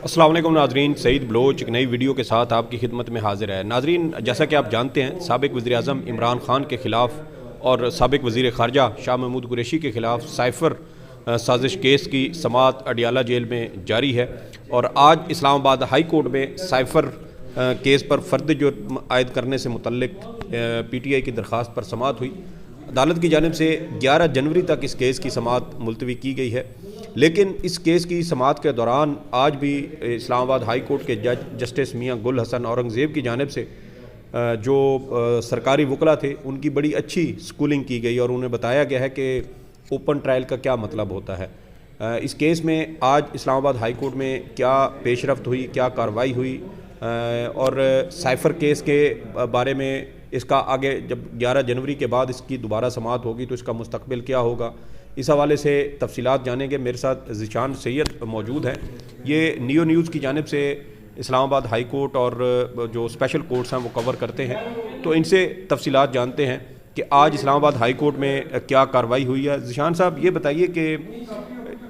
السلام علیکم ناظرین، سعید بلوچ ایک نئی ویڈیو کے ساتھ آپ کی خدمت میں حاضر ہے۔ ناظرین، جیسا کہ آپ جانتے ہیں، سابق وزیر اعظم عمران خان کے خلاف اور سابق وزیر خارجہ شاہ محمود قریشی کے خلاف سائفر سازش کیس کی سماعت اڈیالہ جیل میں جاری ہے، اور آج اسلام آباد ہائی کورٹ میں سائفر کیس پر فرد جرم عائد کرنے سے متعلق پی ٹی آئی کی درخواست پر سماعت ہوئی۔ عدالت کی جانب سے 11 جنوری تک اس کیس کی سماعت ملتوی کی گئی ہے، لیکن اس کیس کی سماعت کے دوران آج بھی اسلام آباد ہائی کورٹ کے جج جسٹس میاں گل حسن اورنگزیب کی جانب سے جو سرکاری وکلاء تھے ان کی بڑی اچھی سکولنگ کی گئی، اور انہیں بتایا گیا ہے کہ اوپن ٹرائل کا کیا مطلب ہوتا ہے۔ اس کیس میں آج اسلام آباد ہائی کورٹ میں کیا پیش رفت ہوئی، کیا کارروائی ہوئی، اور سائفر کیس کے بارے میں اس کا آگے جب 11 جنوری کے بعد اس کی دوبارہ سماعت ہوگی تو اس کا مستقبل کیا ہوگا، اس حوالے سے تفصیلات جانیں گے۔ میرے ساتھ ذیشان سید موجود ہیں، یہ نیو نیوز کی جانب سے اسلام آباد ہائی کورٹ اور جو اسپیشل کورٹس ہیں وہ کور کرتے ہیں، تو ان سے تفصیلات جانتے ہیں کہ آج اسلام آباد ہائی کورٹ میں کیا کارروائی ہوئی ہے۔ ذیشان صاحب، یہ بتائیے کہ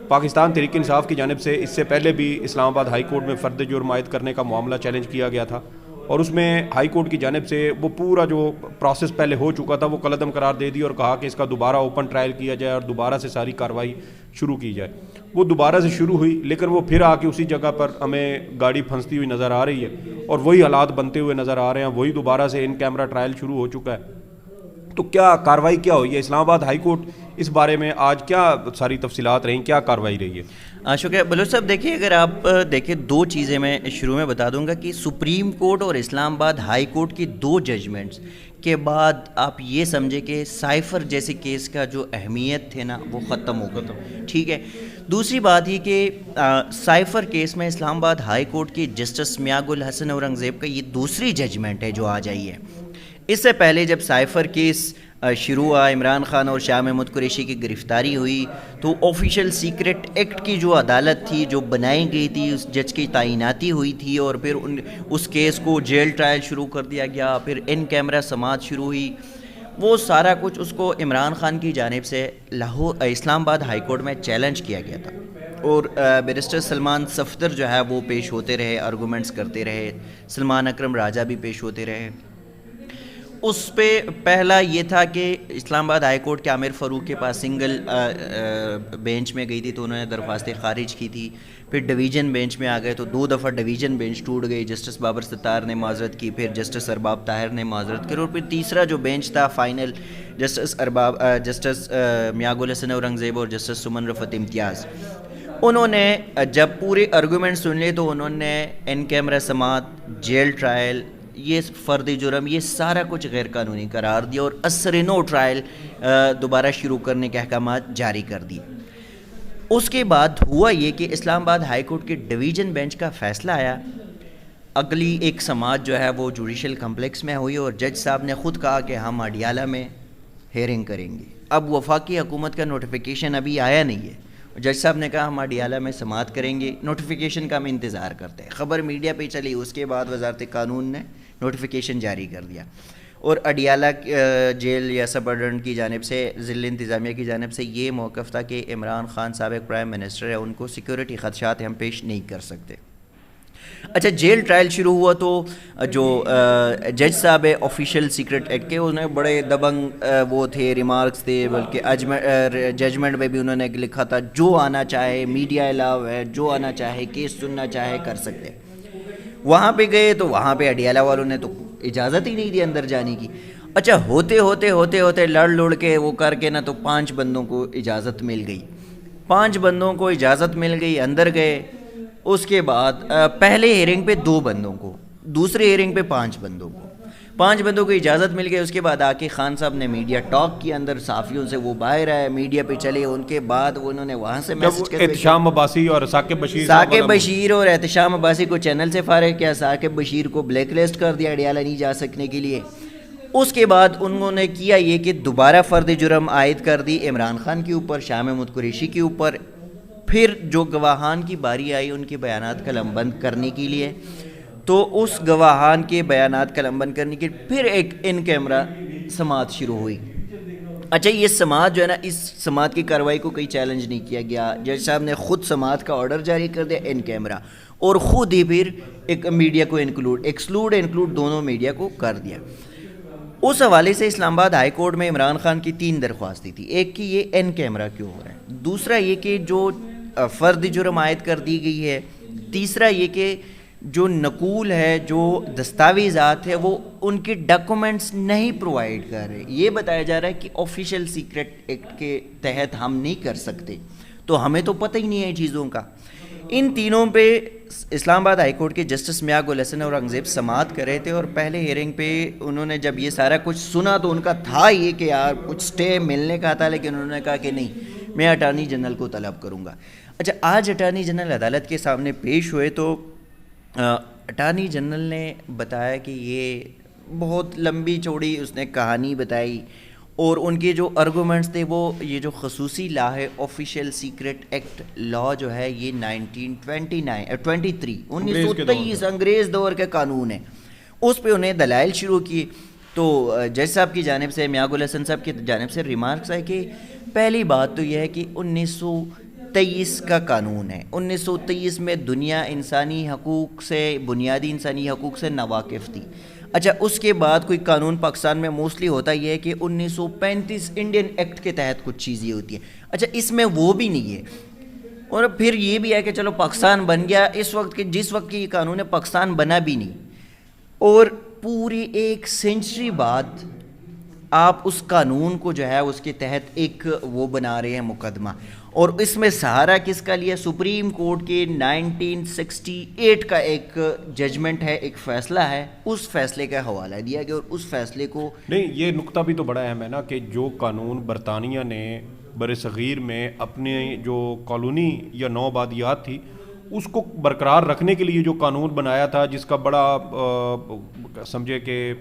پاکستان تحریک انصاف کی جانب سے اس سے پہلے بھی اسلام آباد ہائی کورٹ میں فرد جرم عائد کرنے کا معاملہ چیلنج کیا گیا تھا، اور اس میں ہائی کورٹ کی جانب سے وہ پورا جو پروسیس پہلے ہو چکا تھا وہ کالعدم قرار دے دی اور کہا کہ اس کا دوبارہ اوپن ٹرائل کیا جائے اور دوبارہ سے ساری کارروائی شروع کی جائے۔ وہ دوبارہ سے شروع ہوئی، لیکن وہ پھر آ کے اسی جگہ پر ہمیں گاڑی پھنستی ہوئی نظر آ رہی ہے، اور وہی حالات بنتے ہوئے نظر آ رہے ہیں، وہی دوبارہ سے ان کیمرہ ٹرائل شروع ہو چکا ہے۔ تو کیا کارروائی کیا ہوئی ہے اسلام آباد ہائی کورٹ، اس بارے میں آج کیا ساری تفصیلات رہیں، کیا کارروائی رہی ہے؟ شکریہ بلوچ صاحب۔ دیکھیے، اگر آپ دیکھیں دو چیزیں میں شروع میں بتا دوں گا کہ سپریم کورٹ اور اسلام آباد ہائی کورٹ کی دو ججمنٹس کے بعد آپ یہ سمجھے کہ سائفر جیسے کیس کا جو اہمیت تھے نا وہ ختم ہو گئی، ٹھیک ہے۔ دوسری بات یہ کہ سائفر کیس میں اسلام آباد ہائی کورٹ کی جسٹس میاں گل حسن اورنگزیب کا یہ دوسری ججمنٹ ہے جو آج آئی ہے۔ اس سے پہلے جب سائفر کیس شروع ہوا، عمران خان اور شاہ محمود قریشی کی گرفتاری ہوئی، تو آفیشیل سیکرٹ ایکٹ کی جو عدالت تھی جو بنائی گئی تھی، اس جج کی تعیناتی ہوئی تھی، اور پھر اس کیس کو جیل ٹرائل شروع کر دیا گیا، پھر ان کیمرہ سماعت شروع ہوئی، وہ سارا کچھ اس کو عمران خان کی جانب سے اسلام آباد ہائی کورٹ میں چیلنج کیا گیا تھا، اور بیرسٹر سلمان صفدر جو ہے وہ پیش ہوتے رہے، آرگومنٹس کرتے رہے، سلمان اکرم راجہ بھی پیش ہوتے رہے۔ اس پہ پہلا یہ تھا کہ اسلام آباد ہائی کورٹ کے عامر فاروق کے پاس سنگل بینچ میں گئی تھی تو انہوں نے درخواستیں خارج کی تھی، پھر ڈویژن بینچ میں آ گئے تو 2 دفعہ ڈویژن بینچ ٹوٹ گئی، جسٹس بابر ستار نے معذرت کی، پھر جسٹس ارباب طاہر نے معذرت کی، اور پھر تیسرا جو بینچ تھا فائنل جسٹس میاں گل حسن اورنگزیب اور جسٹس سمن رفعت امتیاز، انہوں نے جب پورے آرگومنٹ سن لیے تو انہوں نے ان کیمرہ سماعت، جیل ٹرائل، یہ فرد جرم، یہ سارا کچھ غیر قانونی قرار دیا اور اثر نو ٹرائل دوبارہ شروع کرنے کے احکامات جاری کر دیے۔ اس کے بعد ہوا یہ کہ اسلام آباد ہائی کورٹ کے ڈویژن بینچ کا فیصلہ آیا، اگلی ایک سماعت جو ہے وہ جوڈیشل کمپلیکس میں ہوئی، اور جج صاحب نے خود کہا کہ ہم اڈیالہ میں ہیئرنگ کریں گے۔ اب وفاقی حکومت کا نوٹیفیکیشن ابھی آیا نہیں ہے، جج صاحب نے کہا ہم اڈیالہ میں سماعت کریں گے، نوٹیفیکیشن کا ہم انتظار کرتے ہیں۔ خبر میڈیا پہ چلی، اس کے بعد وزارت قانون نے نوٹیفیکیشن جاری کر دیا، اور اڈیالہ جیل یا سب آرڈنٹ کی جانب سے، ضلع انتظامیہ کی جانب سے یہ موقف تھا کہ عمران خان سابق پرائم منسٹر ہے، ان کو سیکیورٹی خدشات ہم پیش نہیں کر سکتے۔ اچھا، جیل ٹرائل شروع ہوا تو جو جج صاحب ہے آفیشیل سیکرٹ ایکٹ کے، انہیں بڑے دبنگ وہ تھے، ریمارکس تھے، بلکہ ججمنٹ میں بھی انہوں نے لکھا تھا جو آنا چاہے، میڈیا الاؤ ہے، جو آنا چاہے، کیس سننا چاہے کر سکتے۔ وہاں پہ گئے تو وہاں پہ اڈیالہ والوں نے تو اجازت ہی نہیں دی اندر جانے کی۔ اچھا، ہوتے لڑ کے وہ کر کے نا تو 5 بندوں کو اجازت مل گئی، 5 بندوں کو اجازت مل گئی، اندر گئے۔ اس کے بعد پہلے ہیئرنگ پہ 2 بندوں کو، دوسرے ہیئرنگ پہ 5 بندوں کو، 5 بندوں کو اجازت مل گئی۔ اس کے بعد آ کے خان صاحب نے میڈیا ٹاک کیا، اندر صحافیوں سے وہ باہر آئے، میڈیا پہ چلے، ان کے بعد انہوں نے وہاں سے میسج کر احتشام عباسی اور ثاقب بشیر اور احتشام عباسی کو چینل سے فارغ کیا، ثاقب بشیر کو بلیک لسٹ کر دیا اڈیالہ نہیں جا سکنے کے لیے۔ اس کے بعد انہوں نے کیا یہ کہ دوبارہ فرد جرم عائد کر دی عمران خان کے اوپر، شاہ محمود قریشی کے اوپر۔ پھر جو گواہان کی باری آئی ان کے بیانات قلم بند کرنے کے لیے، تو اس گواہان کے بیانات قلم بند کرنے کے پھر ایک ان کیمرہ سماعت شروع ہوئی۔ اچھا یہ سماعت جو ہے نا، اس سماعت کی کارروائی کو کوئی چیلنج نہیں کیا گیا، جج صاحب نے خود سماعت کا آرڈر جاری کر دیا ان کیمرہ، اور خود ہی پھر ایک میڈیا کو انکلوڈ دونوں میڈیا کو کر دیا۔ اس حوالے سے اسلام آباد ہائی کورٹ میں عمران خان کی 3 درخواستیں تھی، ایک کہ یہ ان کیمرہ کیوں ہو رہا ہے، دوسرا یہ کہ جو فرد جرم عائد کر دی گئی ہے، تیسرا یہ کہ جو نقول ہے، جو دستاویزات ہے، وہ ان کے ڈاکومنٹس نہیں پرووائڈ کر رہے۔ یہ بتایا جا رہا ہے کہ آفیشیل سیکرٹ ایکٹ کے تحت ہم نہیں کر سکتے، تو ہمیں تو پتہ ہی نہیں ہے چیزوں کا۔ ان تینوں پہ اسلام آباد ہائی کورٹ کے جسٹس میاں گل حسن اور اورنگزیب سماعت کر رہے تھے، اور پہلے ہیئرنگ پہ انہوں نے جب یہ سارا کچھ سنا تو ان کا تھا یہ کہ یار کچھ سٹے ملنے کا تھا، لیکن انہوں نے کہا کہ نہیں، میں اٹارنی جنرل کو طلب کروں گا۔ اچھا آج اٹارنی جنرل عدالت کے سامنے پیش ہوئے تو اٹارنی جنرل نے بتایا کہ یہ بہت لمبی چوڑی اس نے کہانی بتائی، اور ان کے جو ارگومنٹس تھے وہ یہ جو خصوصی لا ہے آفیشیل سیکرٹ ایکٹ لا جو ہے یہ 1923 انگریز دور کے قانون ہے، اس پہ انہیں دلائل شروع کیے۔ تو جج صاحب کی جانب سے، میاں گل حسن صاحب کی جانب سے ریمارکس ہے کہ پہلی بات تو یہ ہے کہ 1923 کا قانون ہے، 1923 میں دنیا انسانی حقوق سے، بنیادی انسانی حقوق سے ناواقف تھی۔ اچھا اس کے بعد کوئی قانون پاکستان میں موسٹلی ہوتا یہ ہے کہ 1935 انڈین ایکٹ کے تحت کچھ چیزیں ہوتی ہیں، اچھا اس میں وہ بھی نہیں ہے، اور پھر یہ بھی ہے کہ چلو پاکستان بن گیا، اس وقت کے جس وقت کی یہ قانون ہے پاکستان بنا بھی نہیں، اور پوری 1 سینچری بعد آپ اس قانون کو جو ہے اس کے تحت ایک وہ بنا رہے ہیں مقدمہ، اور اس میں سہارا کس کا لیا؟ سپریم کورٹ کے 1968 کا ایک ججمنٹ ہے، ایک فیصلہ ہے، اس فیصلے کا حوالہ دیا گیا، اور اس فیصلے کو نہیں، یہ نقطہ بھی تو بڑا اہم ہے نا کہ جو قانون برطانیہ نے بر صغیر میں اپنے جو کالونی یا نو آبادیات تھی اس کو برقرار رکھنے کے لیے جو قانون بنایا تھا، جس کا بڑا سمجھے کہ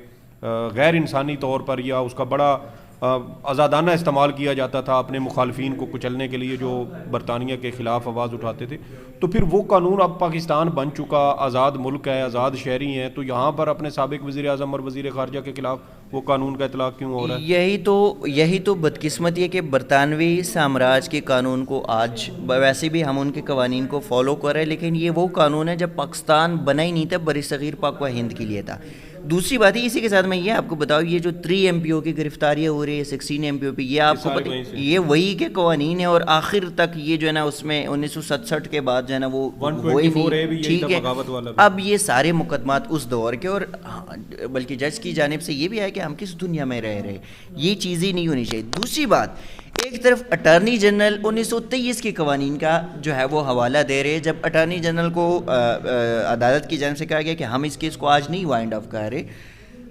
غیر انسانی طور پر یا اس کا بڑا آزادانہ استعمال کیا جاتا تھا اپنے مخالفین کو کچلنے کے لیے جو برطانیہ کے خلاف آواز اٹھاتے تھے، تو پھر وہ قانون اب پاکستان بن چکا، آزاد ملک ہے، آزاد شہری ہیں، تو یہاں پر اپنے سابق وزیر اعظم اور وزیر خارجہ کے خلاف وہ قانون کا اطلاق کیوں ہو رہا ہے؟ یہی تو بدقسمتی ہے کہ برطانوی سامراج کے قانون کو آج ویسے بھی ہم ان کے قوانین کو فالو کر رہے ہیں، لیکن یہ وہ قانون ہے جب پاکستان بنا ہی نہیں تھا، بر صغیر پاک و ہند کے لیے تھا۔ دوسری بات ہے اسی کے ساتھ میں یہ آپ کو بتاؤں، یہ جو 3 MPO کی گرفتاریاں ہو رہی ہے، 16 MPO پہ، یہ آپ کو پتہ یہ وہی کے قوانین ہیں، اور آخر تک یہ جو ہے نا اس میں 1967 کے بعد جو ہے نا وہ وہی نہیں، ٹھیک ہے۔ اب یہ سارے مقدمات اس دور کے، اور بلکہ جج کی جانب سے یہ بھی ہے کہ ہم کس دنیا میں رہ رہے، یہ چیزیں نہیں ہونی چاہیے۔ دوسری بات، ایک طرف اٹارنی جنرل 1923 کے قوانین کا جو ہے وہ حوالہ دے رہے، جب اٹارنی جنرل کو عدالت کی جانب سے کہا گیا کہ ہم اس کیس کو آج نہیں وائنڈ اپ کر رہے،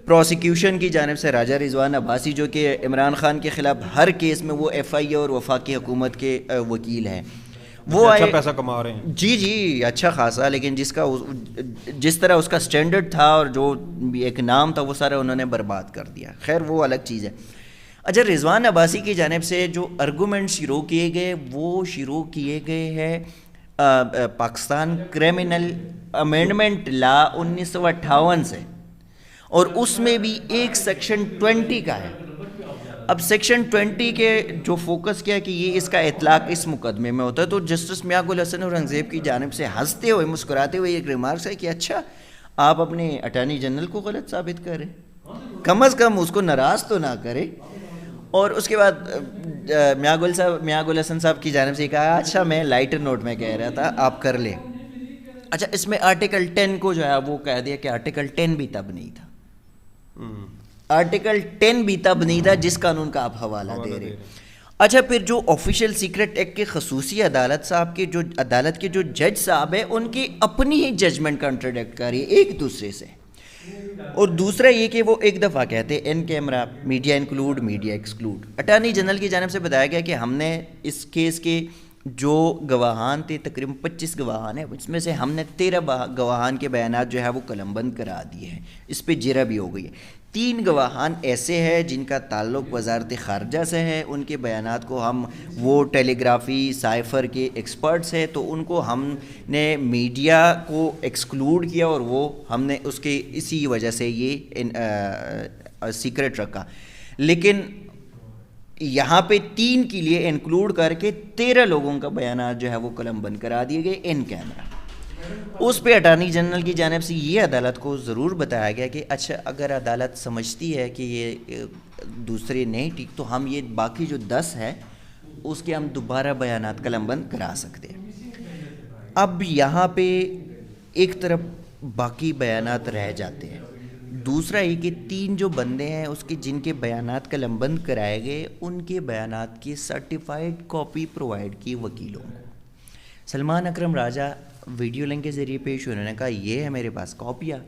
پروسیکیوشن کی جانب سے راجہ رضوان عباسی جو کہ عمران خان کے خلاف ہر کیس میں وہ FIA اور وفاقی حکومت کے وکیل ہیں، وہ اچھا پیسہ کما رہے ہیں، جی اچھا خاصا، لیکن جس طرح اس کا سٹینڈرڈ تھا اور جو ایک نام تھا وہ سارا انہوں نے برباد کر دیا، خیر وہ الگ چیز ہے۔ اچھا رضوان عباسی کی جانب سے جو ارگومنٹ شروع کیے گئے وہ شروع کیے گئے ہیں پاکستان کرمنل امینڈمنٹ لا 1958 سے، اور اس میں بھی ایک سیکشن 20 کا ہے۔ اب سیکشن 20 کے جو فوکس کیا کہ یہ اس کا اطلاق اس مقدمے میں ہوتا ہے، تو جسٹس میاں گل حسن اور اورنگزیب کی جانب سے ہنستے ہوئے مسکراتے ہوئے ایک ریمارکس ہے کہ اچھا آپ اپنے اٹارنی جنرل کو غلط ثابت کریں، کم از کم اس کو ناراض تو نہ کریں۔ اور اس کے بعد میاں گل حسن صاحب کی جانب سے کہا اچھا میں لائٹر نوٹ میں کہہ رہا تھا آپ کر لیں۔ اچھا اس میں آرٹیکل 10 کو جو ہے وہ کہہ دیا کہ آرٹیکل 10 بھی تب نہیں تھا، آرٹیکل 10 بھی تب نہیں تھا جس قانون کا آپ حوالہ دے رہے۔ اچھا پھر جو آفیشیل سیکرٹ ایکٹ کے خصوصی عدالت صاحب کے جو عدالت کے جو جج صاحب ہیں ان کی اپنی ہی ججمنٹ کنٹراڈکٹ کر رہی ہے ایک دوسرے سے، اور دوسرا یہ کہ وہ ایک دفعہ کہتے ہیں in camera media include media exclude. Attorney general کی جانب سے بتایا گیا کہ ہم نے اس کیس کے جو گواہان تھے تقریباً 25 گواہان ہیں، اس میں سے ہم نے 13 گواہان کے بیانات جو ہے وہ قلم بند کرا دیے ہیں، اس پہ جرہ بھی ہو گئی ہے۔ 3 گواہان ایسے ہیں جن کا تعلق وزارت خارجہ سے ہے، ان کے بیانات کو ہم وہ ٹیلی گرافی سائفر کے ایکسپرٹس ہیں تو ان کو ہم نے میڈیا کو ایکسکلوڈ کیا، اور وہ ہم نے اس کے اسی وجہ سے یہ سیکرٹ رکھا۔ لیکن یہاں پہ 3 کے لیے انکلوڈ کر کے 13 لوگوں کا بیانات جو ہے وہ قلم بند کرا دیے گئے ان کیمرہ. اس پہ اٹارنی جنرل کی جانب سے یہ عدالت کو ضرور بتایا گیا کہ اچھا اگر عدالت سمجھتی ہے کہ یہ دوسرے نہیں ٹھیک تو ہم یہ باقی جو 10 ہے اس کے ہم دوبارہ بیانات قلم بند کرا سکتے ہیں. اب یہاں پہ ایک طرف باقی بیانات رہ جاتے ہیں, دوسرا یہ کہ 3 جو بندے ہیں اس کے جن کے بیانات قلم بند کرائے گئے ان کے بیانات کی سرٹیفائڈ کاپی پرووائڈ کی وکیلوں کو. سلمان اکرم راجہ ویڈیو لنک کے ذریعے پیش ہوئے, انہوں نے کہا یہ ہے میرے پاس کاپیاں.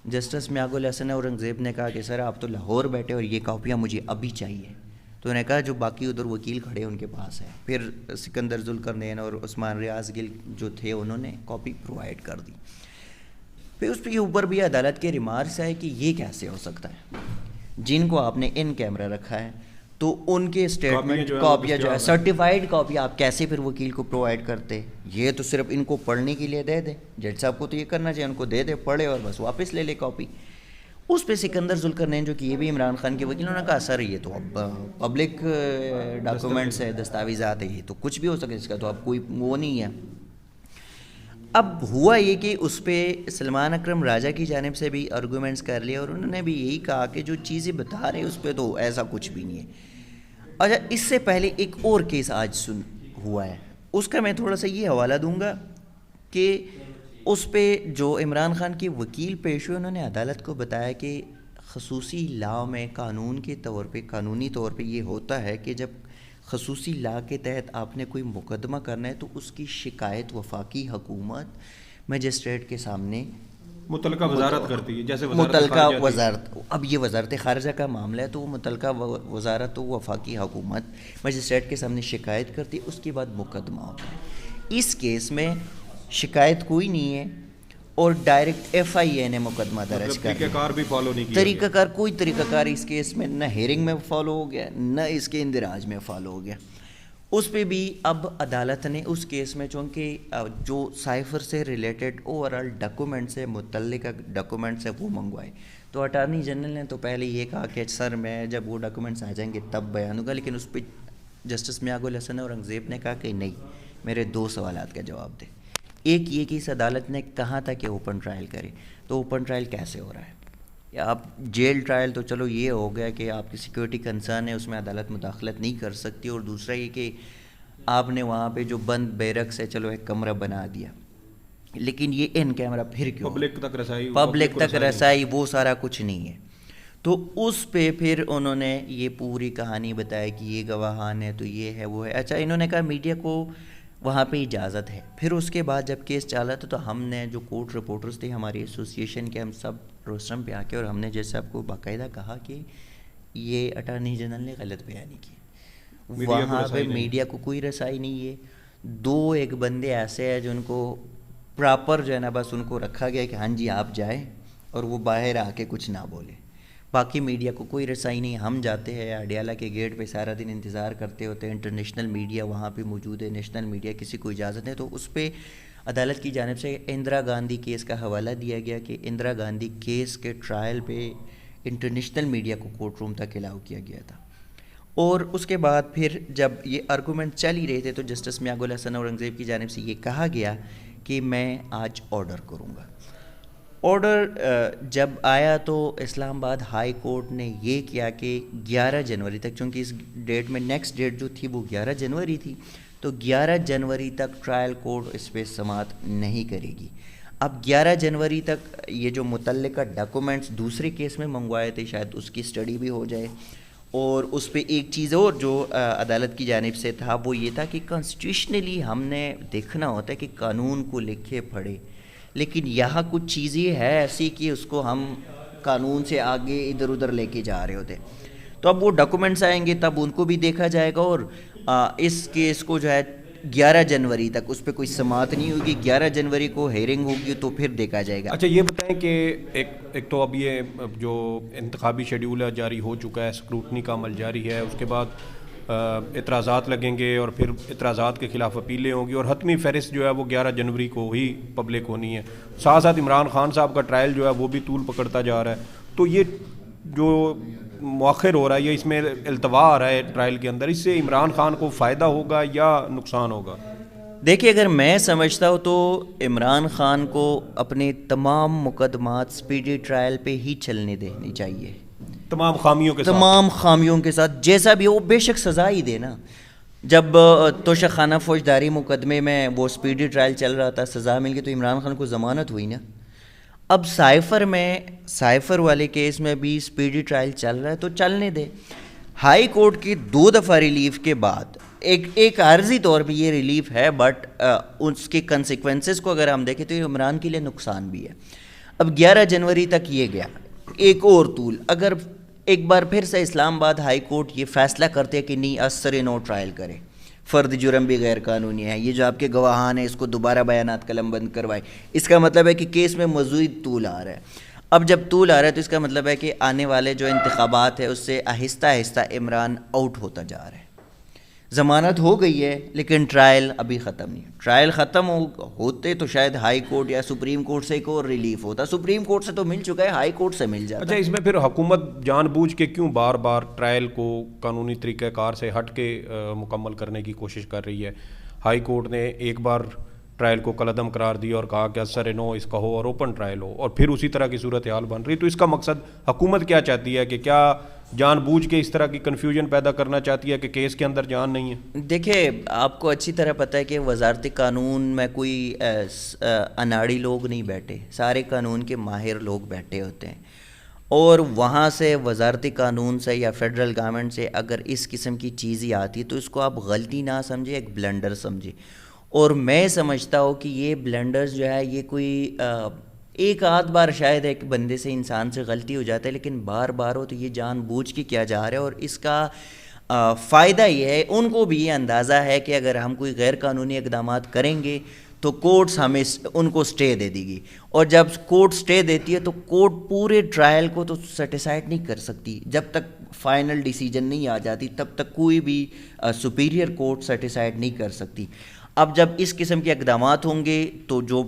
جسٹس میاگ الحسن اورنگزیب نے کہا کہ سر آپ تو لاہور بیٹھے اور یہ کاپیاں مجھے ابھی چاہیے. تو انہوں نے کہا جو باقی ادھر وکیل کھڑے ان کے پاس ہے. پھر سکندر ذوالقرنین اور عثمان ریاض گل جو تھے انہوں نے کاپی پرووائڈ کر دی. پھر اس کے اوپر بھی عدالت کے ریمارکس ہے کہ یہ کیسے ہو سکتا ہے, جن کو آپ نے ان کیمرہ رکھا ہے تو ان کے اسٹیٹمنٹ کاپیاں جو ہے سرٹیفائڈ کاپی آپ کیسے پھر وکیل کو پرووائڈ کرتے؟ یہ تو صرف ان کو پڑھنے کے لیے دے دے, جج صاحب کو تو یہ کرنا چاہیے ان کو دے دے پڑھے اور بس واپس لے لے کاپی. اس پہ سکندر ذوالقرنین جو کہ یہ بھی عمران خان کے وکیل, انہوں نے کہا سر یہ تو اب پبلک ڈاکومنٹس ہے, دستاویزات ہے, یہ تو کچھ بھی ہو سکے, اس کا تو اب کوئی وہ نہیں ہے. اب ہوا یہ کہ اس پہ سلمان اکرم راجہ کی جانب سے بھی آرگومنٹس کر لیا اور انہوں نے بھی یہی کہا کہ جو چیزیں بتا رہے اس پہ تو ایسا کچھ بھی نہیں ہے. اچھا اس سے پہلے ایک اور کیس آج ہوا ہے, اس کا میں تھوڑا سا یہ حوالہ دوں گا کہ اس پہ جو عمران خان کے وکیل پیش ہوئے انہوں نے عدالت کو بتایا کہ خصوصی لاء میں قانون کے طور پہ قانونی طور پہ یہ ہوتا ہے کہ جب خصوصی لاء کے تحت آپ نے کوئی مقدمہ کرنا ہے تو اس کی شکایت وفاقی حکومت مجسٹریٹ کے سامنے متعلقہ وزارت کرتی ہے, جیسے متعلقہ وزارت. اب یہ وزارت خارجہ کا معاملہ ہے تو وہ متعلقہ وزارت تو وفاقی حکومت مجسٹریٹ کے سامنے شکایت کرتی ہے, اس کے بعد مقدمہ ہوتا ہے. اس کیس میں شکایت کوئی نہیں ہے اور ڈائریکٹ ایف آئی اے نے مقدمہ درج کر طریقہ کار بھی فالو نہیں کیا, طریقہ کار کوئی طریقہ کار اس کیس میں نہ ہیئرنگ میں فالو ہو گیا نہ اس کے اندراج میں فالو ہو گیا. اس پہ بھی اب عدالت نے اس کیس میں چونکہ جو سائفر سے ریلیٹڈ اوور آل ڈاکومنٹس ہے, متعلقہ ڈاکومنٹس ہے وہ منگوائے. تو اٹارنی جنرل نے تو پہلے یہ کہا کہ سر میں جب وہ ڈاکومنٹس آ جائیں گے تب بیان ہوگا, لیکن اس پہ جسٹس میاگ الحسن اورنگزیب نے کہا کہ نہیں میرے 2 سوالات کا جواب دے. ایک یہ کہ اس عدالت نے کہا تھا کہ اوپن ٹرائل کرے, تو اوپن ٹرائل کیسے ہو رہا ہے؟ آپ جیل ٹرائل تو چلو یہ ہو گیا کہ آپ کی سیکیورٹی کنسرن ہے اس میں عدالت مداخلت نہیں کر سکتی, اور دوسرا یہ کہ آپ نے وہاں پہ جو بند بیرکس ہے چلو ایک کمرہ بنا دیا, لیکن یہ ان کیمرہ پھر کیوں پبلک تک رسائی وہ سارا کچھ نہیں ہے. تو اس پہ پھر انہوں نے یہ پوری کہانی بتائی کہ یہ گواہان ہے تو یہ ہے وہ ہے. اچھا انہوں نے کہا میڈیا کو وہاں پہ اجازت ہے. پھر اس کے بعد جب کیس چلا تو ہم نے جو کورٹ رپورٹرز تھے ہماری ایسوسیشن کے, ہم سب روسٹرم پہ آ کے اور ہم نے جیسے آپ کو باقاعدہ کہا کہ یہ اٹارنی جنرل نے غلط بیانی کی, وہاں پہ میڈیا کو کوئی رسائی نہیں ہے. 2 بندے ایسے ہیں جو ان کو پراپر جو ہے نا بس ان کو رکھا گیا کہ ہاں جی آپ جائیں اور وہ باہر آ کے کچھ نہ بولے, باقی میڈیا کو کوئی رسائی نہیں. ہم جاتے ہیں اڈیالہ کے گیٹ پہ سارا دن انتظار کرتے ہوتے ہیں, انٹرنیشنل میڈیا وہاں پہ موجود ہے, نیشنل میڈیا کسی کو اجازت نہیں. تو اس پہ عدالت کی جانب سے اندرا گاندھی کیس کا حوالہ دیا گیا کہ اندرا گاندھی کیس کے ٹرائل پہ انٹرنیشنل میڈیا کو کورٹ روم تک الاؤ کیا گیا تھا. اور اس کے بعد پھر جب یہ آرگومنٹ چل ہی رہے تھے تو جسٹس میاگ الحسن اورنگزیب کی جانب سے یہ کہا گیا کہ میں آج آرڈر کروں گا. آرڈر جب آیا تو اسلام آباد ہائی کورٹ نے یہ کیا کہ 11 جنوری تک, چونکہ اس ڈیٹ میں نیکسٹ ڈیٹ جو تھی وہ 11 جنوری تھی, تو 11 جنوری تک ٹرائل کورٹ اس پہ سماعت نہیں کرے گی. اب 11 جنوری تک یہ جو متعلقہ ڈاکومنٹس دوسرے کیس میں منگوائے تھے شاید اس کی اسٹڈی بھی ہو جائے. اور اس پہ ایک چیز اور جو عدالت کی جانب سے تھا وہ یہ تھا کہ کانسٹیٹیوشنلی ہم نے دیکھنا ہوتا ہے کہ قانون کو لکھے پڑھے, لیکن یہاں کچھ چیزیں ہے ایسی کہ اس کو ہم قانون سے آگے ادھر ادھر لے کے جا رہے ہوتے. تو اب وہ ڈاکومنٹس آئیں گے تب ان کو بھی دیکھا جائے گا, اور اس کیس کو جو ہے 11 جنوری تک اس پہ کوئی سماعت نہیں ہوگی. 11 جنوری کو ہیئرنگ ہوگی تو پھر دیکھا جائے گا. اچھا یہ بتائیں کہ ایک تو اب یہ جو انتخابی شیڈیول ہے جاری ہو چکا ہے, اسکروٹنی کا عمل جاری ہے, اس کے بعد اعتراضات لگیں گے اور پھر اعتراضات کے خلاف اپیلیں ہوں گی, اور حتمی فہرست جو ہے وہ 11 جنوری کو ہی پبلک ہونی ہے. ساتھ ساتھ عمران خان صاحب کا ٹرائل جو ہے وہ بھی طول پکڑتا جا رہا ہے. تو یہ جو مؤخر ہو رہا ہے یا اس میں التوا آ رہا ہے ٹرائل کے اندر، اس سے عمران خان کو فائدہ ہوگا یا نقصان ہوگا؟ دیکھیے اگر میں سمجھتا ہوں تو عمران خان کو اپنے تمام مقدمات سپیڈی ٹرائل پہ ہی چلنے دینی چاہیے، تمام خامیوں کے ساتھ، تمام خامیوں کے ساتھ، جیسا بھی ہو بے شک سزا ہی دے نا. جب توشہ خانہ فوجداری مقدمے میں وہ سپیڈی ٹرائل چل رہا تھا، سزا مل گئی تو عمران خان کو ضمانت ہوئی نا. اب سائفر والے کیس میں بھی سپیڈی ٹرائل چل رہا ہے تو چلنے دے. ہائی کورٹ کی 2 دفعہ ریلیف کے بعد ایک عارضی طور پہ یہ ریلیف ہے، بٹ اس کے کنسیکوینسز کو اگر ہم دیکھیں تو یہ عمران کے لیے نقصان بھی ہے. اب 11 جنوری تک یہ گیا، ایک اور طول. اگر ایک بار پھر سے اسلام آباد ہائی کورٹ یہ فیصلہ کرتے کہ نہیں اثر نو ٹرائل کرے، فرد جرم بھی غیر قانونی ہے، یہ جو آپ کے گواہان ہیں اس کو دوبارہ بیانات قلم بند کروائے، اس کا مطلب ہے کہ کیس میں مزید طول آ رہا ہے. اب جب طول آ رہا ہے تو اس کا مطلب ہے کہ آنے والے جو انتخابات ہیں اس سے آہستہ آہستہ عمران آؤٹ ہوتا جا رہا ہے. ضمانت ہو گئی ہے لیکن ٹرائل ابھی ختم نہیں. ٹرائل ختم ہوتے تو شاید ہائی کورٹ یا سپریم کورٹ سے ایک اور ریلیف ہوتا. سپریم کورٹ سے تو مل چکا ہے، ہائی کورٹ سے مل جاتا. اچھا، اس میں پھر حکومت جان بوجھ کے کیوں بار بار ٹرائل کو قانونی طریقہ کار سے ہٹ کے مکمل کرنے کی کوشش کر رہی ہے؟ ہائی کورٹ نے ایک بار ٹرائل کو کالعدم قرار دیا اور کہا کہ اثر نو اس کا ہو اور اوپن ٹرائل ہو، اور پھر اسی طرح کی صورتحال بن رہی. تو اس کا مقصد حکومت کیا چاہتی ہے؟ کہ کیا جان بوجھ کے اس طرح کی کنفیوژن پیدا کرنا چاہتی ہے کہ کیس کے اندر جان نہیں ہے؟ دیکھیں آپ کو اچھی طرح پتہ ہے کہ وزارت قانون میں کوئی اناڑی لوگ نہیں بیٹھے، سارے قانون کے ماہر لوگ بیٹھے ہوتے ہیں، اور وہاں سے وزارت قانون سے یا فیڈرل گورنمنٹ سے اگر اس قسم کی چیزیں آتی تو اس کو آپ غلطی نہ سمجھیں، ایک بلنڈر سمجھیں. اور میں سمجھتا ہوں کہ یہ بلنڈرز جو ہے یہ کوئی ایک آدھ بار شاید ایک بندے سے انسان سے غلطی ہو جاتا ہے، لیکن بار بار ہو تو یہ جان بوجھ کے کیا جا رہا ہے. اور اس کا فائدہ یہ ہے، ان کو بھی یہ اندازہ ہے کہ اگر ہم کوئی غیر قانونی اقدامات کریں گے تو کورٹس ہمیں ان کو سٹے دے دی گی، اور جب کورٹ سٹے دیتی ہے تو کورٹ پورے ٹرائل کو تو سیٹیسفائڈ نہیں کر سکتی. جب تک فائنل ڈیسیجن نہیں آ جاتی تب تک کوئی بھی سپیریئر کورٹ سیٹیسفائڈ نہیں کر سکتی. اب جب اس قسم کے اقدامات ہوں گے تو جو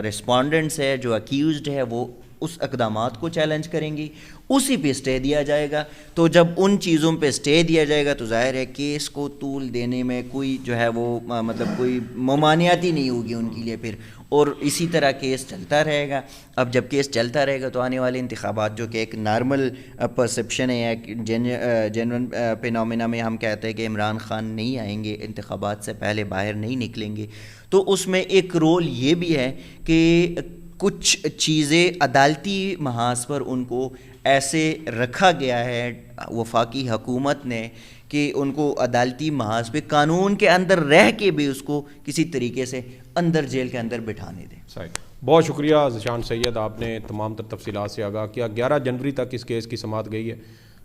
رسپونڈنٹس ہے، جو اکیوزڈ ہے، وہ اس اقدامات کو چیلنج کریں گی، اسی پہ سٹے دیا جائے گا. تو جب ان چیزوں پہ سٹے دیا جائے گا تو ظاہر ہے کیس کو طول دینے میں کوئی جو ہے وہ مطلب کوئی ممانعت ہی نہیں ہوگی ان کے لیے پھر، اور اسی طرح کیس چلتا رہے گا. اب جب کیس چلتا رہے گا تو آنے والے انتخابات، جو کہ ایک نارمل پرسیپشن ہے، ایک جینون فینومینا میں ہم کہتے ہیں کہ عمران خان نہیں آئیں گے، انتخابات سے پہلے باہر نہیں نکلیں گے، تو اس میں ایک رول یہ بھی ہے کہ کچھ چیزیں عدالتی محاذ پر ان کو ایسے رکھا گیا ہے وفاقی حکومت نے کہ ان کو عدالتی محاذ پہ قانون کے اندر رہ کے بھی اس کو کسی طریقے سے اندر جیل کے اندر بٹھانے دیں. صحیح، بہت شکریہ ذیشان سید، آپ نے تمام تر تفصیلات سے آگاہ کیا. 11 جنوری تک اس کیس کی سماعت گئی ہے.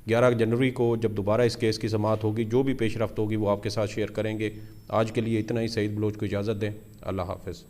11 جنوری کو جب دوبارہ اس کیس کی سماعت ہوگی، جو بھی پیش رفت ہوگی وہ آپ کے ساتھ شیئر کریں گے. آج کے لیے اتنا ہی. سعید بلوچ کو اجازت دیں. اللہ حافظ.